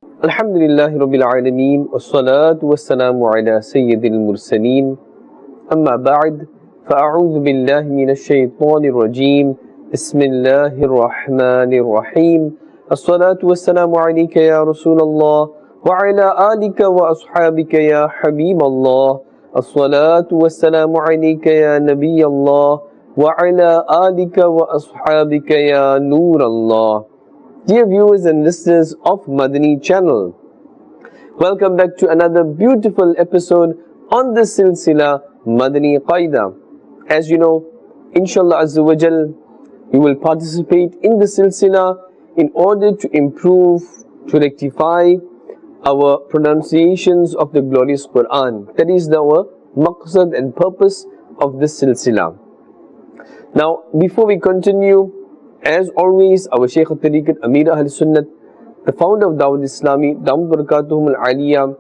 الحمدللہ رب العالمین والصلاة والسلام علی سید المرسلین اما بعد فاعوذ باللہ من الشیطان الرجیم بسم اللہ الرحمن الرحیم الصلاة والسلام علیک یا رسول اللہ وعلی آلک واصحابک یا حبیب اللہ الصلاة والسلام علیک یا نبی اللہ وعلی آلک واصحابک یا نور اللہ. Dear viewers and listeners of Madani channel, welcome back to another beautiful episode on the Silsilay Madani Qaida. As you know, inshallah Azza wa Jal, we will participate in the Silsilay in order to improve, to rectify our pronunciations of the glorious Quran. That is our maqsad and purpose of this Silsilay. Now, before we continue, as always, our Shaykh al-Tariqat, Amir Ahl-Sunnat, the founder of Dawud Islami, Dawud Barakatuhum al-Aliyah,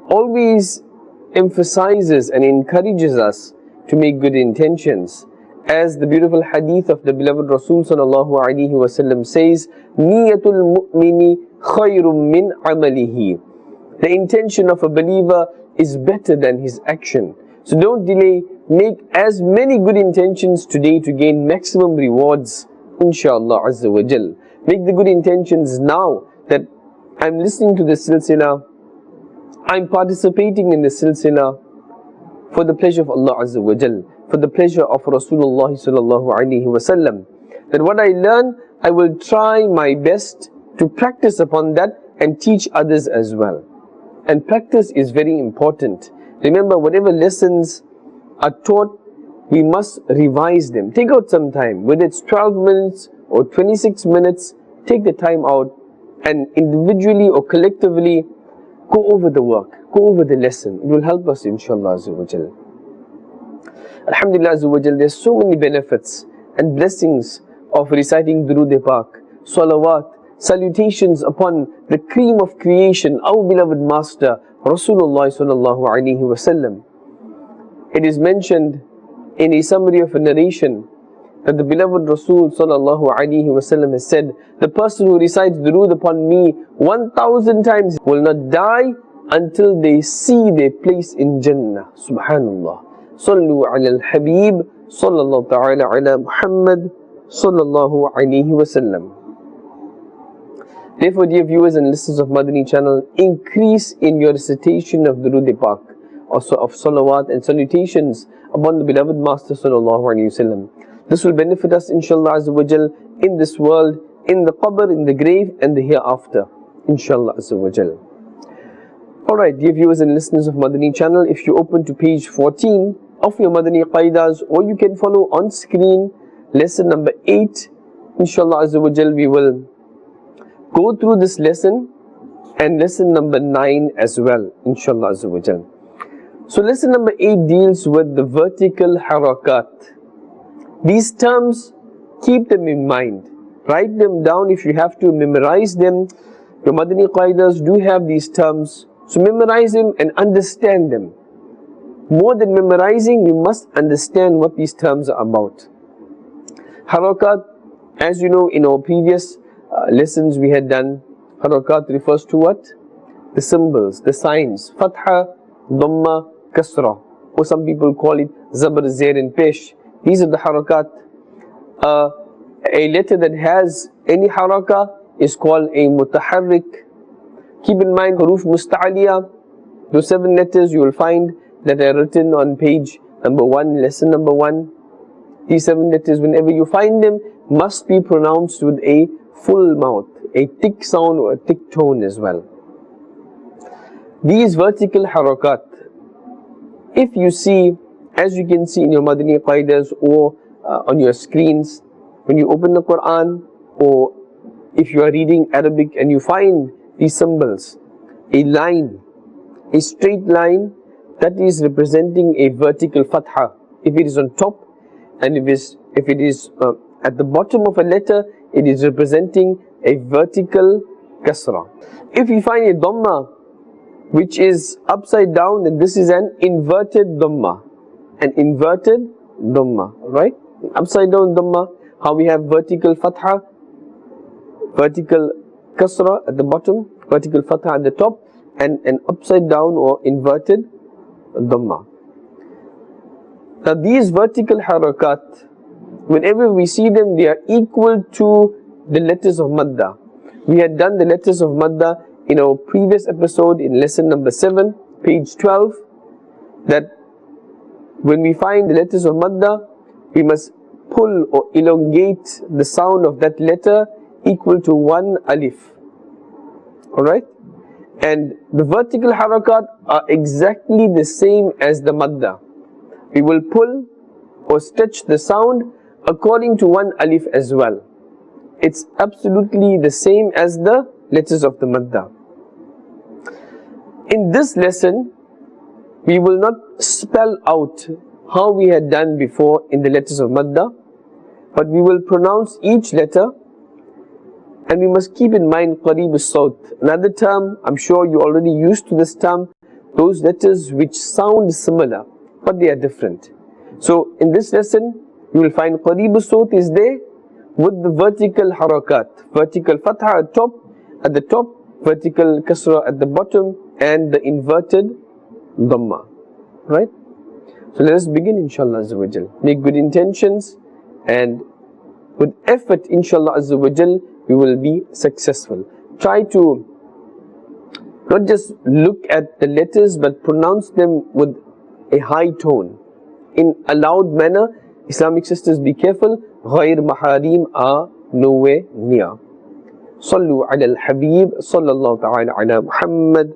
always emphasizes and encourages us to make good intentions. As the beautiful hadith of the beloved Rasul sallallahu alaihi wasallam says, Niyatul mu'mini khayrun min amalihi. The intention of a believer is better than his action. So don't delay, make as many good intentions today to gain maximum rewards, inshallah Azza wa Jal. Make the good intentions now that I'm listening to the Silsilay, I'm participating in the Silsilay for the pleasure of Allah Azza wa Jal, for the pleasure of Rasulullah sallallahu alaihi wasallam. That what I learn, I will try my best to practice upon that and teach others as well. And practice is very important. Remember, whatever lessons are taught, we must revise them. Take out some time, whether it's 12 minutes or 26 minutes, take the time out and individually or collectively go over the work, go over the lesson. It will help us, inshallah Azza wa Jal. Alhamdulillah Azza wa Jal, there's so many benefits and blessings of reciting Durood Pak, salawat, salutations upon the cream of creation, our beloved master, Rasulullah sallallahu alaihi wasallam. It is mentioned in a summary of a narration that the beloved Rasul sallallahu alaihi wasallam has said, the person who recites durood upon me 1,000 times will not die until they see their place in Jannah. Subhanallah. Sallu ala الحبيب sallallahu ta'ala ala Muhammad sallallahu alaihi wasallam. Therefore, dear viewers and listeners of Madani channel, increase in your recitation of Durood Pak, also of salawat and salutations upon the beloved Master sallallahu alaihi wasallam. This will benefit us, inshallah Azza wa Jal, in this world, in the qabr, in the grave, and the hereafter, inshallah Azza wa Jal. Alright, dear viewers and listeners of Madani channel, if you open to page 14 of your Madani Qaidas, or you can follow on screen lesson number 8, inshallah Azza wa Jal, we will go through this lesson and lesson number 9 as well, inshallah Azza wa Jal. So lesson number 8 deals with the vertical harakat. These terms, keep them in mind. Write them down if you have to, memorize them. Your Madani Qaidas do have these terms, so memorize them and understand them. More than memorizing, you must understand what these terms are about. Harakat, as you know, in our previous lessons we had done, harakat refers to what? The symbols, the signs, fatha, dhamma, kasra, or some people call it zabar, zair and pesh. These are the harakat. A letter that has any haraka is called a mutaharrik. Keep in mind, huruf musta'aliyah, those 7 letters you will find that are written on page number 1, lesson number 1. These 7 letters, whenever you find them, must be pronounced with a full mouth, a thick sound or a thick tone as well. These vertical harakat, if you see, as you can see in your Madani Qaidas or on your screens, when you open the Quran, or if you are reading Arabic and you find these symbols, a line, a straight line, that is representing a vertical fatha. If it is on top, and if it is at the bottom of a letter, it is representing a vertical kasra. If you find a dhamma which is upside down, then this is an inverted dhamma. An inverted dhamma, right? Upside down dhamma, how we have vertical fatha, vertical kasra at the bottom, vertical fatha at the top, and an upside down or inverted dhamma. Now these vertical harakat, whenever we see them, they are equal to the letters of madda. We had done the letters of madda in our previous episode in lesson number 7, page 12, that when we find the letters of madda, we must pull or elongate the sound of that letter equal to 1 alif. Alright? And the vertical harakat are exactly the same as the madda. We will pull or stretch the sound according to 1 alif as well. It's absolutely the same as the letters of the madda. In this lesson, we will not spell out how we had done before in the letters of madda, but we will pronounce each letter, and we must keep in mind qareeb as-sawt. Another term, I'm sure you're already used to this term, those letters which sound similar, but they are different. So in this lesson, you will find qareeb as-sawt is there with the vertical harakat, vertical fatha at the top, vertical kasra at the bottom, and the inverted dhamma. Right? So let us begin, inshallah azza wa jal. Make good intentions, and with effort, inshallah azza wa jal, we will be successful. Try to not just look at the letters, but pronounce them with a high tone, in a loud manner. Islamic sisters, be careful. Ghair maharim are nowhere near. Sallu ala الحبيب sallallahu ta'ala ala محمد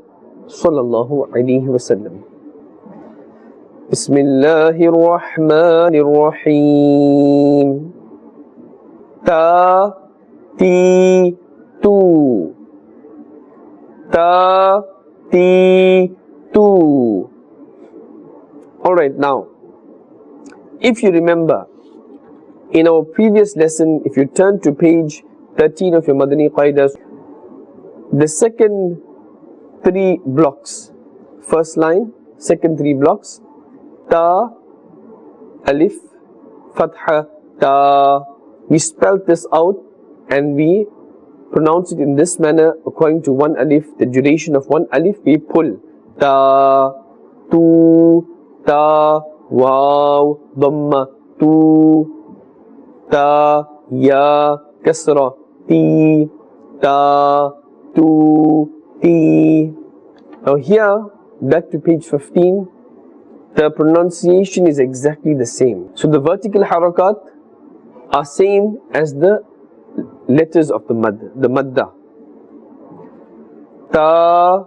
sallallahu alayhi وسلم. Bismillahir Rahmanir Rahim. Ta ti tu. Ta ti tu. Alright, now, if you remember, in our previous lesson, if you turn to page 13 of your Madani Qaida, the second 3 blocks, first line, second 3 blocks, ta, alif, fatha, ta. We spelled this out and we pronounce it in this manner according to 1 alif, the duration of 1 alif, we pull. Ta, tu, ta, waw, dhamma, tu, ta, ya, kasra, ti, ta, tu, ti. Now here, back to page 15, the pronunciation is exactly the same. So the vertical harakat are same as the letters of the madda. Ta,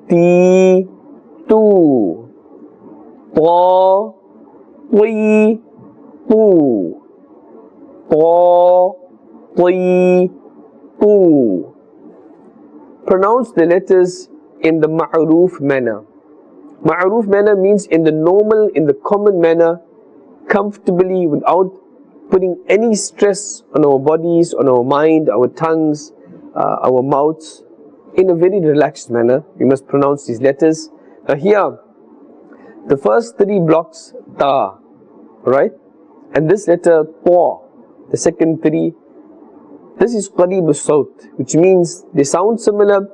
ti, tu. Ta, ti, tu. Ta, ti, tu. Pronounce the letters in the ma'ruf manner. Ma'ruf manner means in the normal, in the common manner, comfortably, without putting any stress on our bodies, on our mind, our tongues, our mouths. In a very relaxed manner, we must pronounce these letters. Here, the first 3 blocks, ta, right? And this letter, ta, the second 3, this is qareeb as-sawt, which means they sound similar.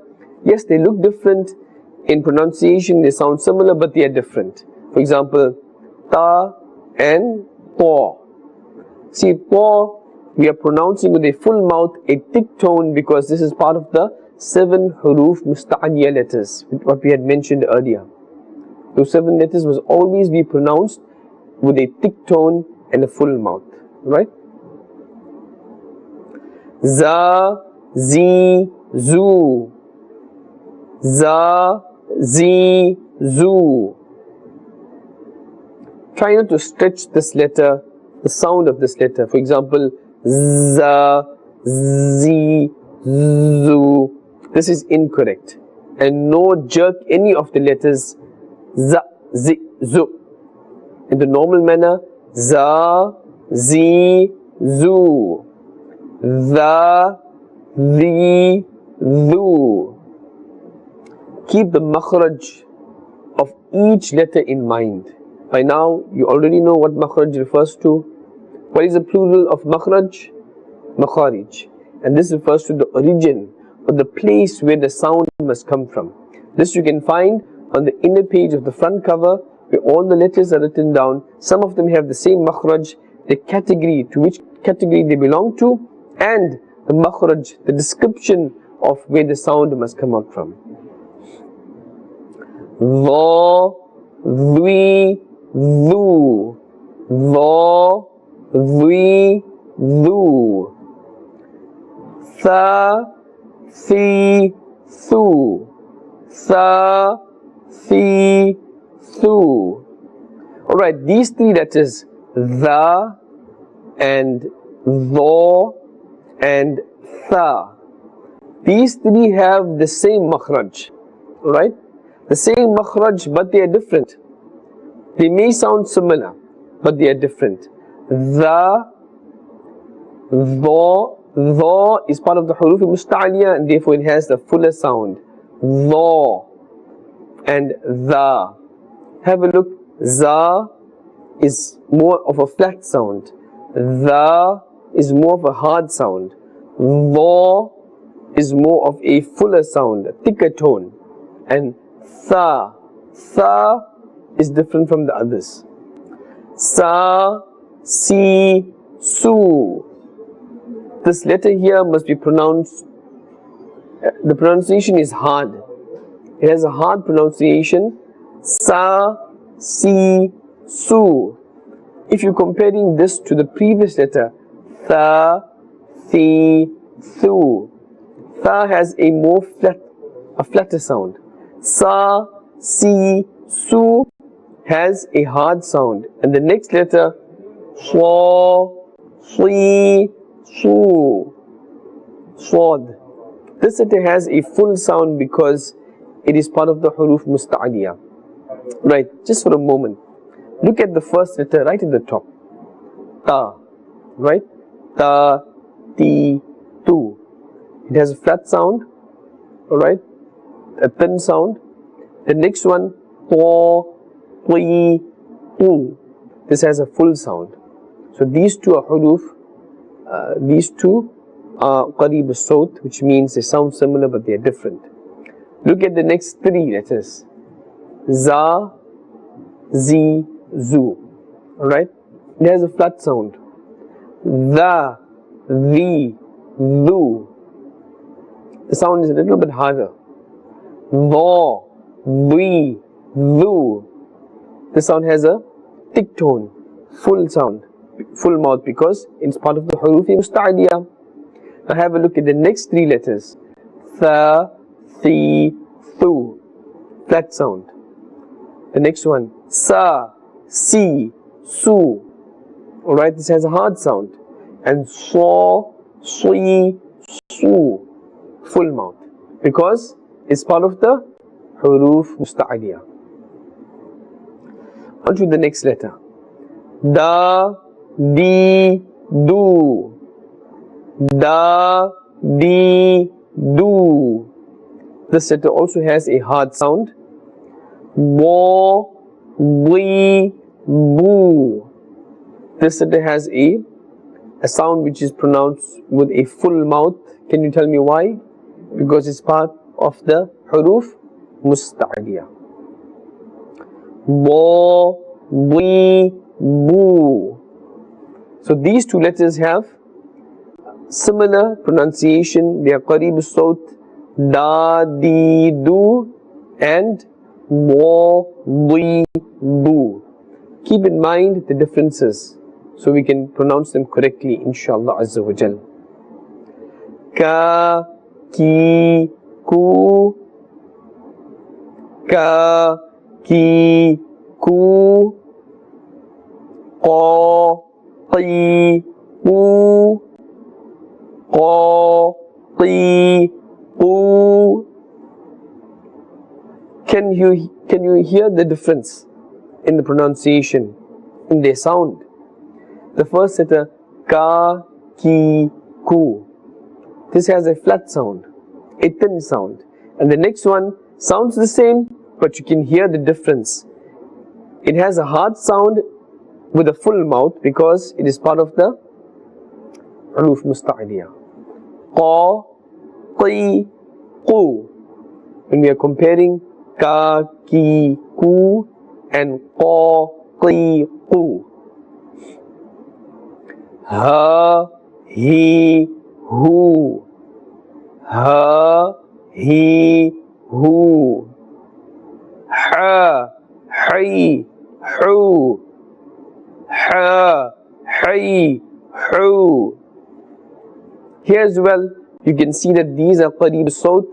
Yes, they look different in pronunciation, they sound similar, but they are different. For example, ta and ta. See, ta, we are pronouncing with a full mouth, a thick tone, because this is part of the 7 huruf musta'aniya letters, what we had mentioned earlier. Those 7 letters must always be pronounced with a thick tone and a full mouth, right? Za, zi, zu. Za, zi, zu. Try not to stretch this letter, the sound of this letter. For example, za, zi, zu. This is incorrect. And nor jerk any of the letters za, zi, zu. In the normal manner, za, zi, zu. Za, zi, zu. Keep the makhraj of each letter in mind. By now, you already know what makhraj refers to. What is the plural of makhraj? Makharij. And this refers to the origin or the place where the sound must come from. This you can find on the inner page of the front cover, where all the letters are written down. Some of them have the same makhraj, the category to which category they belong to, and the makhraj, the description of where the sound must come out from. Dha, dhi, dhu. Dha, dhi, dhu. Tha, thi, thu. Tha, thi, thu. Alright, these three letters, dha and dha and tha, these three have the same makhraj, right? The same makhraj, but they are different. They may sound similar, but they are different. Dha, dha is part of the huruf musta'aliyah, and therefore it has the fuller sound. Dha and dha. Have a look. Za is more of a flat sound. Dha is more of a hard sound. Dha is more of a fuller sound, a thicker tone. And tha is different from the others. Sa, si, su. This letter here must be pronounced, the pronunciation is hard. It has a hard pronunciation. Sa, si, su. If you're comparing this to the previous letter, tha, thi, thu, tha has a more flatter sound. Sa, si, su has a hard sound. And the next letter, swa, si, su, swad. This letter has a full sound because it is part of the huruf musta'aliyah. Right, just for a moment, look at the first letter right at the top. Ta, right? Ta, ti, tu. It has a flat sound, alright? A thin sound. The next one, ta, ti, tu. This has a full sound. So these two are huruf. These two are qareeb as-sawt, which means they sound similar but they are different. Look at the next three letters. Za, zi, zu. Alright? It has a flat sound. Dha, dhi, dhu. The sound is a little bit harder. Dha, dhi, dhu. The sound has a thick tone, full sound, full mouth, because it's part of the huruf musta'aliyah. Now have a look at the next three letters. Tha, thi, thu. Flat sound. The next one, sa, si, su. Alright, this has a hard sound. And swa, si, su. Full mouth. Because it's part of the huruf musta'aliyah. On to the next letter. Da, di, du. Da, di, du. This letter also has a hard sound. Bo, bui, bu. This letter has a sound which is pronounced with a full mouth. Can you tell me why? Because it's part of the huruf musta'aliyah. Bo, bui, bu. So these two letters have similar pronunciation. They are qareeb as-sawt, da, di, du, and bo, bui, bu. Keep in mind the differences so we can pronounce them correctly, inshallah azza wa jal. Ka, ki, ku. Ka, ki, ku. Qa, ti, ku. Qa, ti, ku. Can you hear the difference in the pronunciation, in their sound? The first letter, ka, ki, ku. This has a flat sound, a thin sound. And the next one sounds the same, but you can hear the difference. It has a hard sound with a full mouth because it is part of the huruf musta'aliyah. Qa, ti, qu. When we are comparing ka, ki, ku and qa, qi, qu. Ha, he, hu. Ha, he, hu. Ha, hi, hu. Ha, hi, hu. Here as well, you can see that these are qareeb sawt.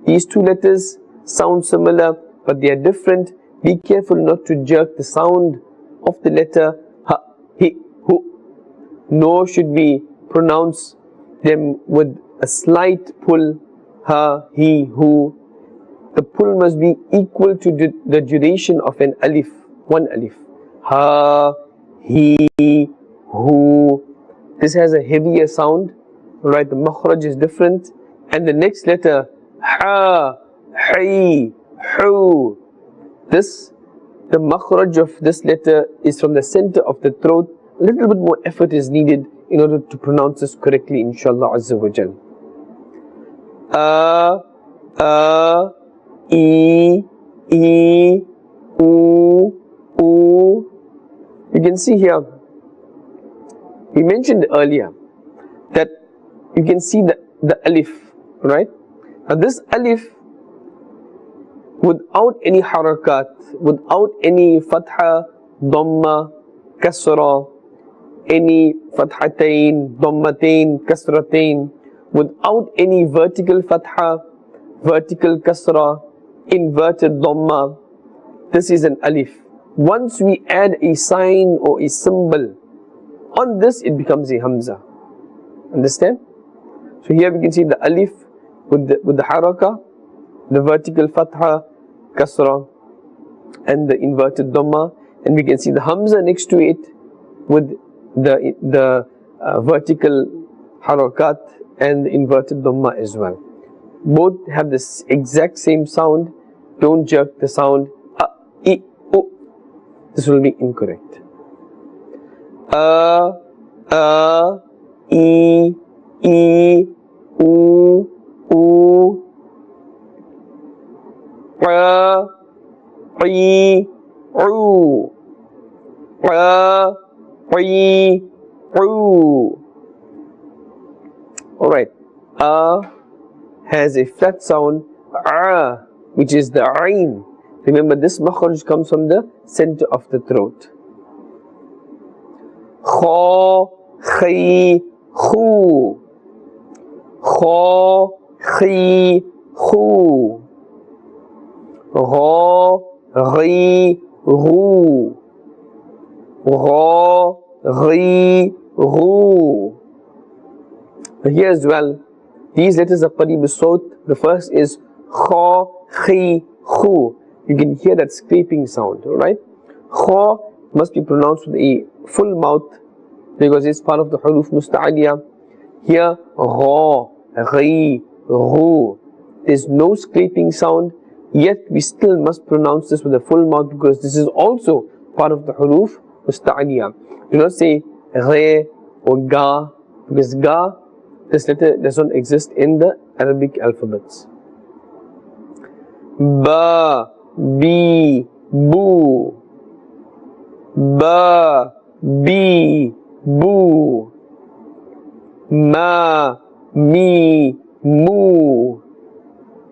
These two letters sound similar, but they are different. Be careful not to jerk the sound of the letter ha, hi, hu. Nor should we pronounce them with a slight pull, ha, he, hu. The pull must be equal to the duration of an alif, one alif. Ha, he, hu. This has a heavier sound, right? The makhraj is different. And the next letter, ha, hi, hu. The makhraj of this letter is from the center of the throat. A little bit more effort is needed in order to pronounce this correctly, inshallah azza wa jal. E, u. You can see here, we mentioned earlier that you can see the alif, right? Now this alif, without any harakat, without any fatha, dhamma, kasra, any fathatain, dhammatain, kasratain, without any vertical fatha, vertical kasra, inverted dhamma, this is an alif. Once we add a sign or a symbol on this, it becomes a hamza. Understand? So here we can see the alif with the haraka, the vertical fatha, kasra, and the inverted dhamma, and we can see the hamza next to it with the vertical harakat and the inverted dhamma as well. Both have this exact same sound. Don't jerk the sound. A, I, u. This will be incorrect. A, I, u, a, I, u, a, I, u. Alright. Has a flat sound, which is the ayn. Remember, this makhraj comes from the center of the throat. Kha, khi, khu. Kha, khi, khu. Gha, ghi, ru. Gha, ghi, ru. Here as well, these letters are qareeb sawt. The first is kha, khi, khu. You can hear that scraping sound, right? Kha must be pronounced with a full mouth because it's part of the huruf musta'aliyah. Here, gha, ghi, ru. There's no scraping sound, yet we still must pronounce this with a full mouth because this is also part of the huruf musta'aliyah. Do not say ghe or ga, because ga, this letter does not exist in the Arabic alphabets. Ba, bi, bu. Ba, bi, bu. Ma, mi, mu.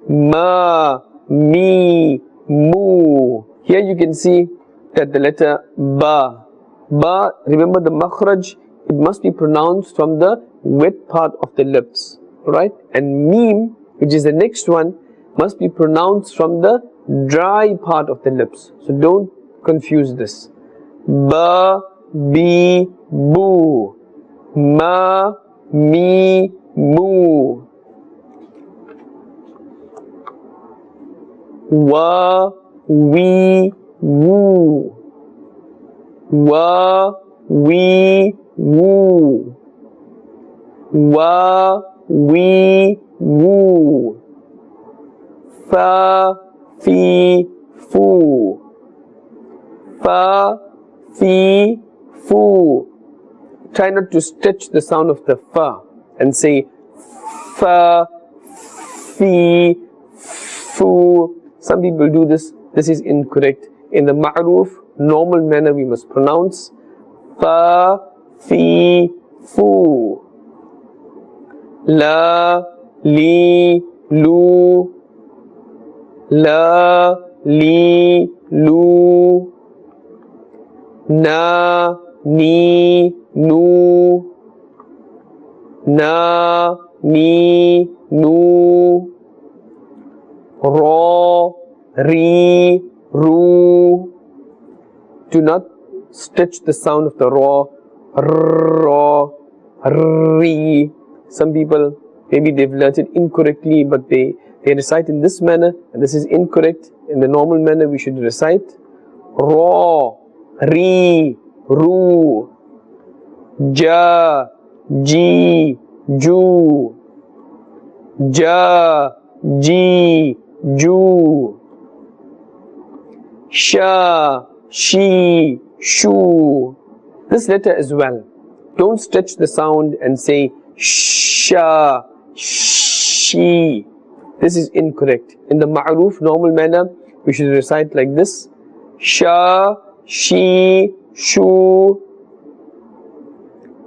Ma, mi, mu. Here you can see that the letter ba. Ba, remember the makhraj, it must be pronounced from the wet part of the lips, right? And mim, which is the next one, must be pronounced from the dry part of the lips. So don't confuse this. Ba, bi, bu. Ma, mi, mu. Wa, wi, wu. Wa, wi, wu. Wa, wi, wu. Fa, fi, fu. Fa, fi, fu. Try not to stretch the sound of the fa and say fa, fi, Fu. Some people do this. This is incorrect. In the ma'ruf, normal manner, we must pronounce Fa, Fi, Fu. La, Li, Lu. La, Li, Lu. Na, Ni, Nu. Na, Ni, Nu. Ra, Ri, Ru. Do not stretch the sound of the ra. Ra, Ri. Some people, maybe they've learnt it incorrectly, but they recite in this manner, and this is incorrect. In the normal manner, we should recite Ra, Ri, Ru. Ja, Ji, Ju. Ja, Ji, Ju. Sha, Shi, Shu. This letter as well. Don't stretch the sound and say Sha, Shi. This is incorrect. In the ma'ruf, normal manner, we should recite like this. Sha, Shi, Shu.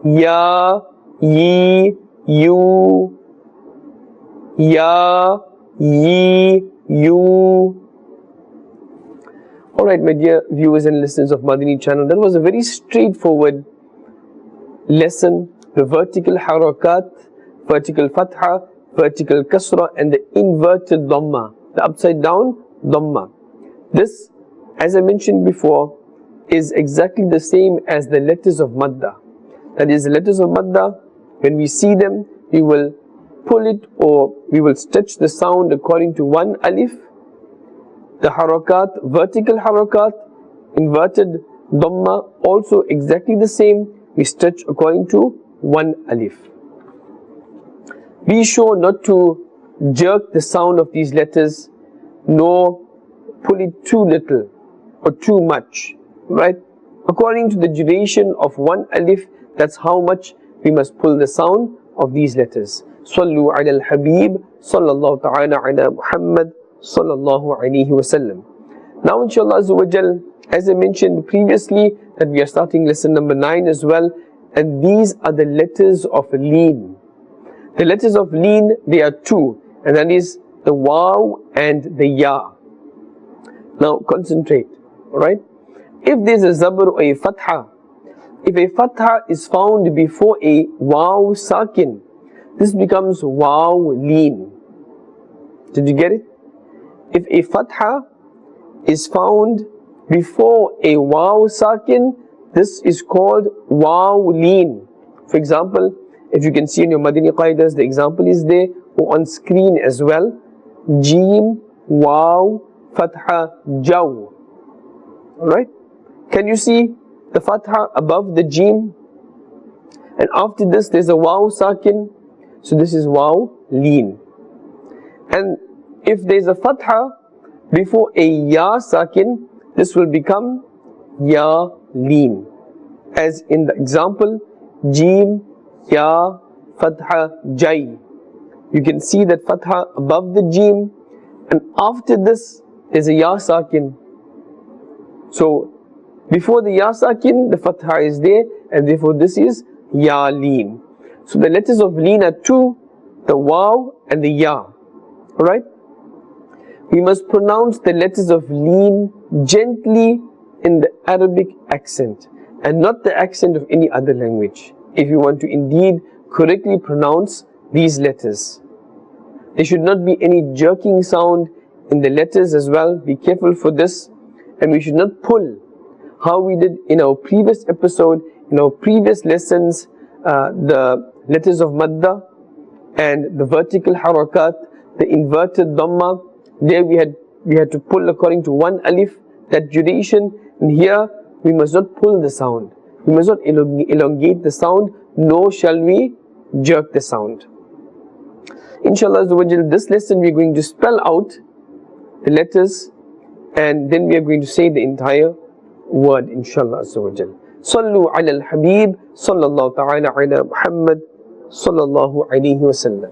Ya, Yi, Yu. Ya, Yi, Yu. Alright, my dear viewers and listeners of Madani channel, that was a very straightforward lesson. The vertical harakat, vertical fatha, vertical kasra, and the inverted dhamma, the upside down dhamma. This, as I mentioned before, is exactly the same as the letters of madda. That is, the letters of madda, when we see them, we will pull it or we will stretch the sound according to one alif. The harakat, vertical harakat, inverted dhamma, also exactly the same. We stretch according to one alif. Be sure not to jerk the sound of these letters, nor pull it too little or too much, right? According to the duration of one alif, that's how much we must pull the sound of these letters. Sallu ala الحبيب sallallahu ta'ala ala Muhammad sallallahu alayhi wasallam. Now inshallah azawajal, as I mentioned previously, that we are starting lesson number 9 as well, and these are the letters of leen. The letters of leen, they are two, and that is the waw and the ya. Now concentrate, alright? If there's a zabr or a fatha, if a fatha is found before a waw sakin, this becomes waw leen. Did you get it? If a fatha is found before a waw sakin, this is called waw leen. For example, if you can see in your Madani Qaidas, the example is there, or on screen as well. Jim, waw, fatha, jaw. Alright? Can you see the fatha above the jim? And after this there's a waw sakin. So this is waw leen. And if there's a fatha before a ya sakin, this will become ya leen. As in the example, jim, ya, fatha, jai. You can see that fatha above the jim, and after this there's a ya sakin. So before the ya sakin, the fatha is there, and therefore this is ya leen. So the letters of leen are two, the waw and the ya. Alright? We must pronounce the letters of leen gently in the Arabic accent, and not the accent of any other language, if you want to indeed correctly pronounce these letters. There should not be any jerking sound in the letters as well. Be careful for this. And we should not pull, how we did in our previous episode, in our previous lessons, the letters of madda and the vertical harakat, the inverted dhamma. There we had to pull according to one alif, that duration. And here we must not pull the sound. We must not elongate the sound, nor shall we jerk the sound. Inshallah, this lesson we are going to spell out the letters, and then we are going to say the entire word, inshallah azawajal. Sallu ala al-habib sallallahu ta'ala ala Muhammad sallallahu alayhi wasallam.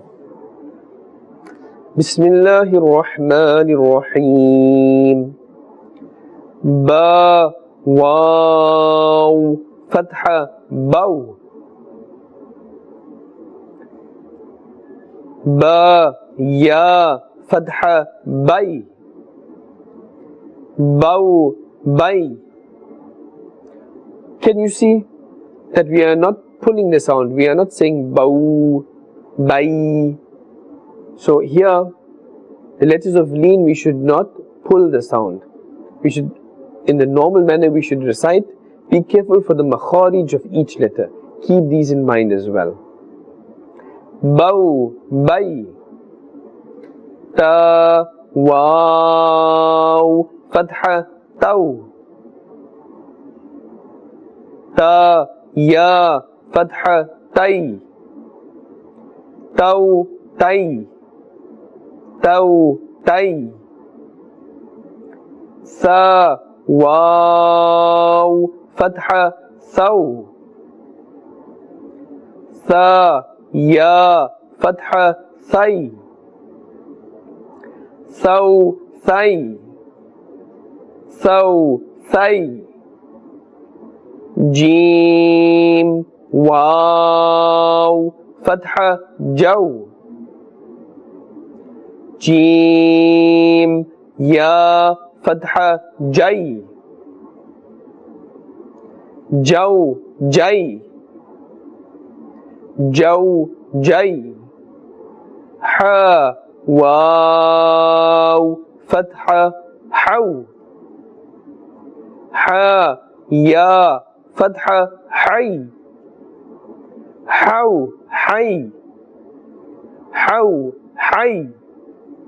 بسم الله الرحمن الرحيم. با واو فتحة باو. با يا فتحة باي. باو باي. Can you see that we are not pulling the sound? We are not saying bao, bai. So here, the letters of leen, we should not pull the sound. We should, in the normal manner, we should recite. Be careful for the makharij of each letter. Keep these in mind as well. Bao, bai. Ta, waw, fatha, taw. Ta, ya, fatha, tay. Taw, tay. Taw, tay. Tha, waw, fatha, thaw. Tha, ya, fatha, thay. Thaw, thay. Thaw, thay. Jim, waw, fatha, jaw. Jim, ya, fatha, jay. Jaw, jay. Jaw, jay. Ha, waw, fatha, haw. Ha, ya, fatha, hay. Haw, hay. Haw, hay.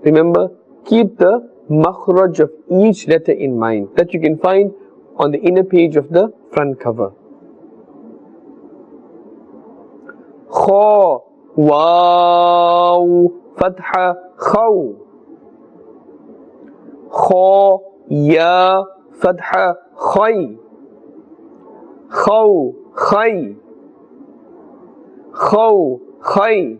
Remember, keep the makhraj of each letter in mind. That you can find on the inner page of the front cover. Kha, waw, fatha, khaw. Kha, ya, fatha, khay. Khaw, khay. Khaw, khay.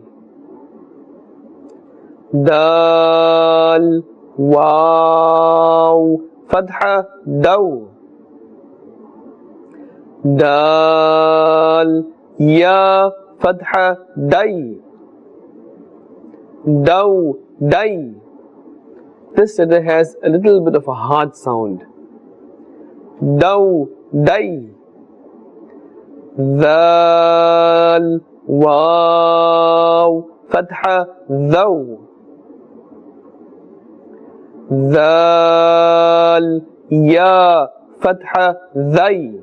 Dal, waw, fatha, daw. Dal, ya, fatha, day. Daw, day. This letter has a little bit of a hard sound. Daw, day. Dal, waw, fatha, daw. Dal, ya, fatha, day.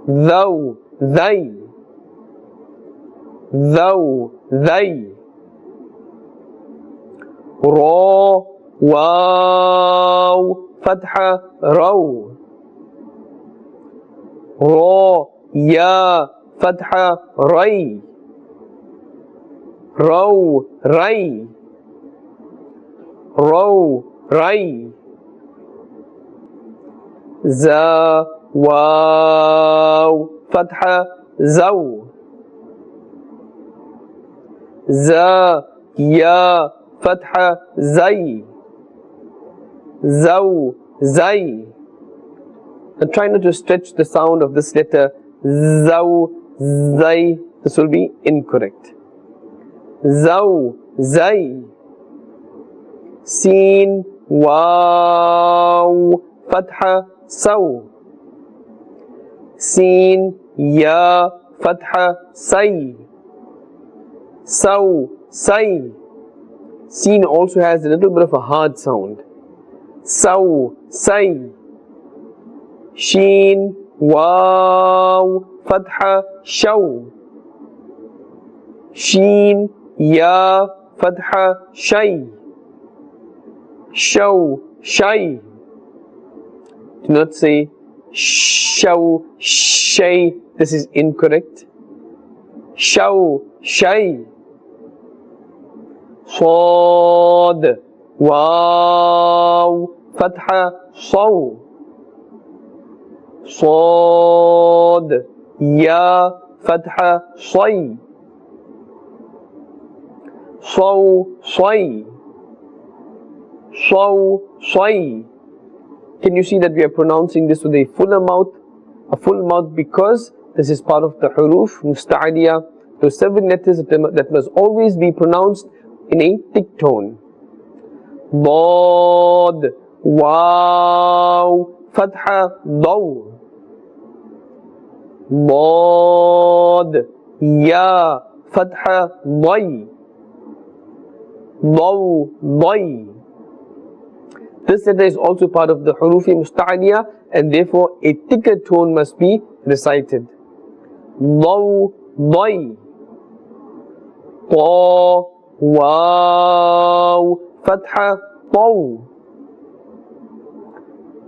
Daw, day. Daw, day. Ra, waw, fatha, raw. Ra, ya, fatha, ray. Raw, ray. Raw, ray. Za, waw, fatha, zaw. Za, ya, fatha, zay. Zaw, zay. And try not to stretch the sound of this letter. Zaw, zay. This will be incorrect. Zaw, zay. Sin, waw, fatha, saw. Sin, ya, fatha, say. Saw, say. Sin also has a little bit of a hard sound. Saw, say. Sheen, waw, fatha, shaw. Sheen, ya, fatha, shay. Shaw, shay. Do not say shaw, shay. This is incorrect. Shaw, shay. Sad, waw, fatha, saw. Sad, ya, fatha, say. sway. Can you see that we are pronouncing this with a full mouth because this is part of the huruf musta'aliyah, those 7 letters that must always be pronounced in a thick tone. Dad, waw, fatha, daw. Dad, ya, fatha, day. Daw, day. This letter is also part of the hurufi musta'aliyah, and therefore a thicker tone must be recited. Daw, day. Ta, waw, fatha, taw.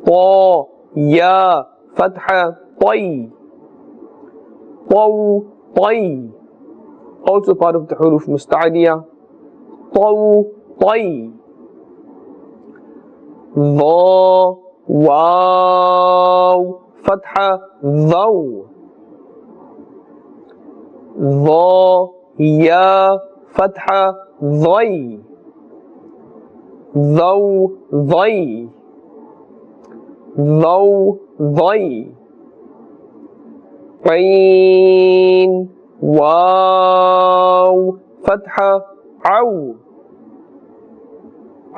Ta, ya, fatha, tay. Taw, tay. Also part of the huruf musta'aliyah. Taw, tay. Dha, waw, fatha, dhaw. Dha, ya, fatha, dhay. Dhaw, dhay. Dhaw, dhay. Ain, waw, fatha, aw.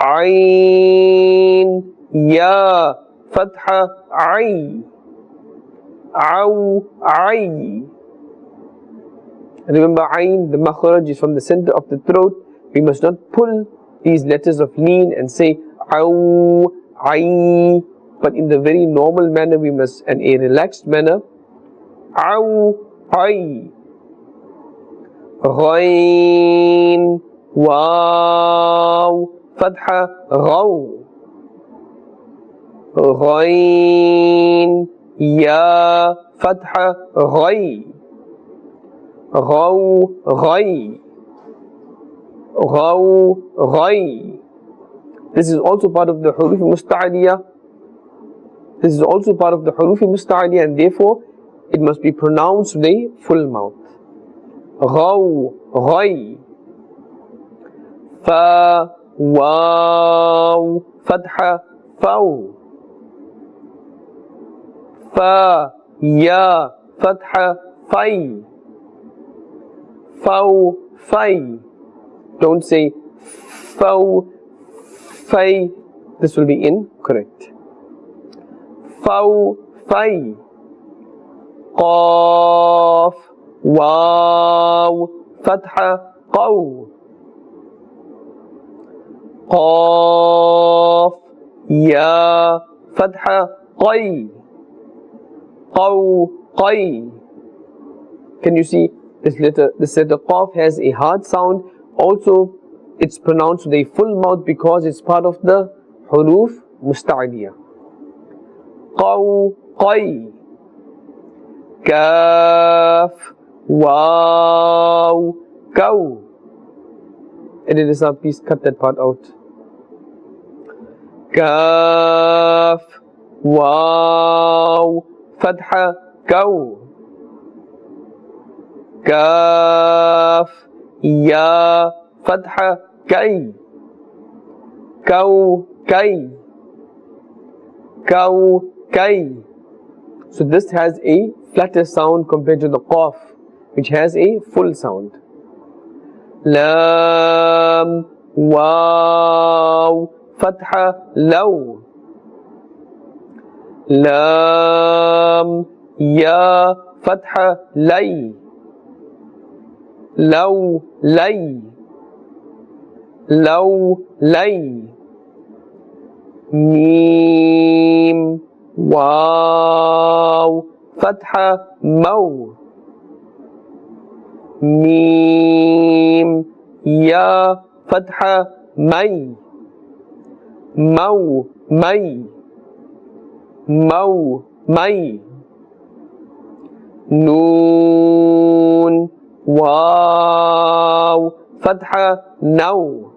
Ain, ya, fatha, ay. Aw, ay. Remember, ain, the makhraj is from the center of the throat. We must not pull these letters of leen and say aw, ay, but in the very normal manner we must, and a relaxed manner. Aw, ay. Ghain, waw, fatha, ghaw. Ghain, ya, fatha, ghay. Ghaw, ghay. Ghaw, ghay. This is also part of the huruf musta'aliyah. This is also part of the huruf musta'aliyah, and therefore it must be pronounced with a full mouth. Ghaw, ghay. Fa, waw, fatha, faw. Fa, ya, fatha, fay. Faw, fay. Don't say faw, fay. This will be incorrect. Faw, fay. Qaf, waw, fatha, qaw. Qaf, ya, fatha, qay. Qaw, qay. Can you see this letter qaf has a hard sound. Also, it's pronounced with a full mouth because it's part of the huruf musta'aliyah. Qaw, qay. Kaf, waw, kaw. Editor, please cut that part out. Kaf, waw, fatha, kaw. Kaf, ya, fatha, kay. Kaw, kay. Kaw, kay. So this has a flatter sound compared to the qaf, which has a full sound. Lam, waw, fatha, law. Lam, ya, fatha, lay. Law, lay. Law, lay. Mim, waw, fatha, maw. Mim, ya, fatha, may. Maw, may. Maw, may. Noon, waw, fatha, naw.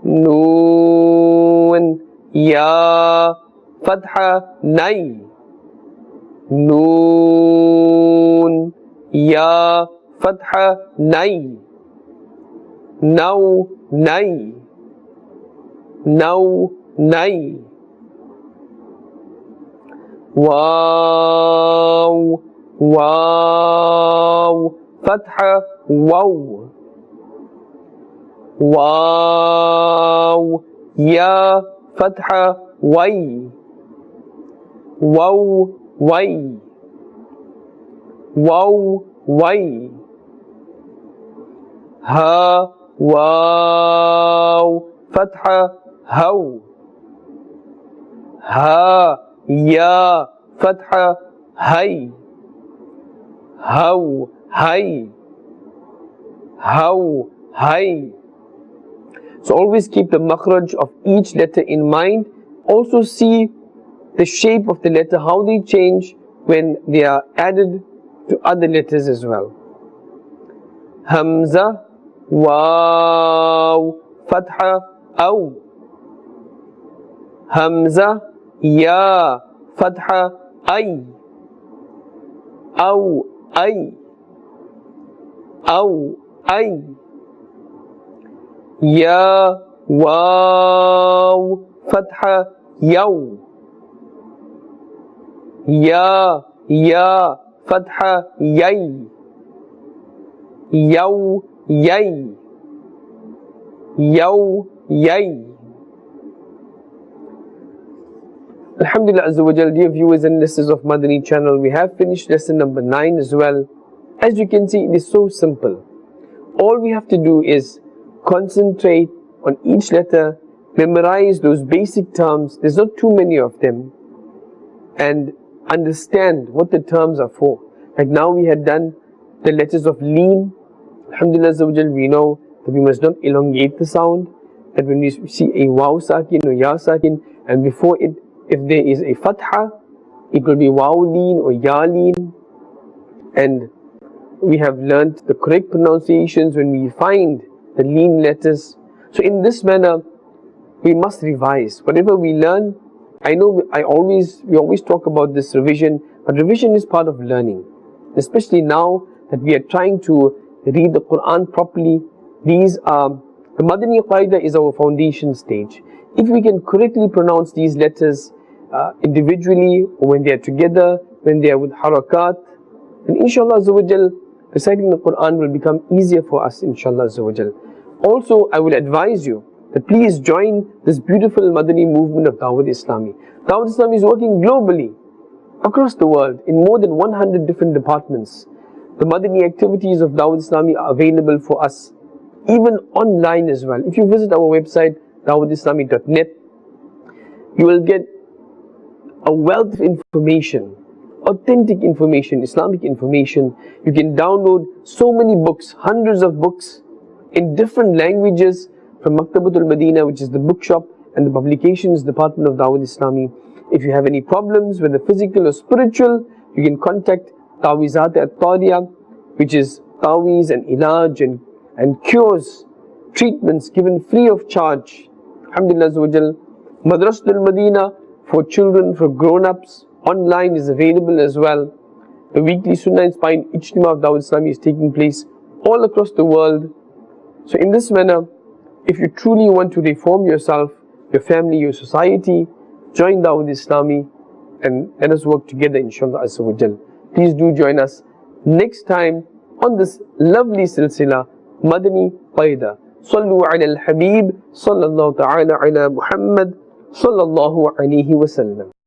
Noon, ya, fatha, nay. Noon, ya, fatha, nay. now, nay, now, nay. Wow, wow, fatha, wow. Wow, ya, fatha, way. Wow, way. Wow, way. Ha, wow, fatha, how. Ha, ya, fatha, hay. How, hay. How, hay. So always keep the makhraj of each letter in mind. Also see the shape of the letter, how they change when they are added to other letters as well. Hamza, waw, fatha, aw. Hamza, ya, fatha, ay. Aw, ay. Aw, ay. Ya, waw, fatha, yaw. Ya, fatha, yay. Yaw, yay. Yaw, yay. Alhamdulillah Azza wa Jal, dear viewers and listeners of Madani channel, we have finished lesson number 9 as well. As you can see, it is so simple. All we have to do is concentrate on each letter, memorize those basic terms, there's not too many of them, and understand what the terms are for. Like now we had done the letters of leen. Alhamdulillah Azza wa Jal, we know that we must not elongate the sound, that when we see a waw sakin or ya sakin, and before it, if there is a fatha, it will be waw leen or ya leen. And we have learnt the correct pronunciations when we find the leen letters. So in this manner, we must revise. Whatever we learn, I know we always talk about this revision, but revision is part of learning. Especially now that we are trying to read the Quran properly. These are, the Madani Qaida is our foundation stage. If we can correctly pronounce these letters individually, or when they are together, when they are with harakat, then inshallah Azza wa Jal, reciting the Quran will become easier for us, inshallah Azza wa Jal. Also, I will advise you that please join this beautiful Madani movement of Dawat Islami. Dawat Islami is working globally, across the world, in more than 100 different departments. The Madani activities of Dawat Islami are available for us, even online as well. If you visit our website, dawatislami.net, you will get a wealth of information, authentic information, Islamic information. You can download so many books, hundreds of books in different languages from Manqabats Medina, which is the bookshop and the publications department of Dawat Islami. If you have any problems, whether physical or spiritual, you can contact Ta'wizat Attari, which is tawiz and ilaj and cures, treatments given free of charge. Alhamdulillah Azza wa Jal. Madrasatul Medina for children, for grown-ups, online is available as well. The weekly Sunnah Inspired Ijtima of Dawat Islami is taking place all across the world. So in this manner, if you truly want to reform yourself, your family, your society, join Dawat Islami and let us work together, inshallah Azza wa Jal. Please do join us next time on this lovely Silsilay, Madani Qaida. صلوا على الحبيب صلى الله تعالى على محمد صلى الله عليه وسلم.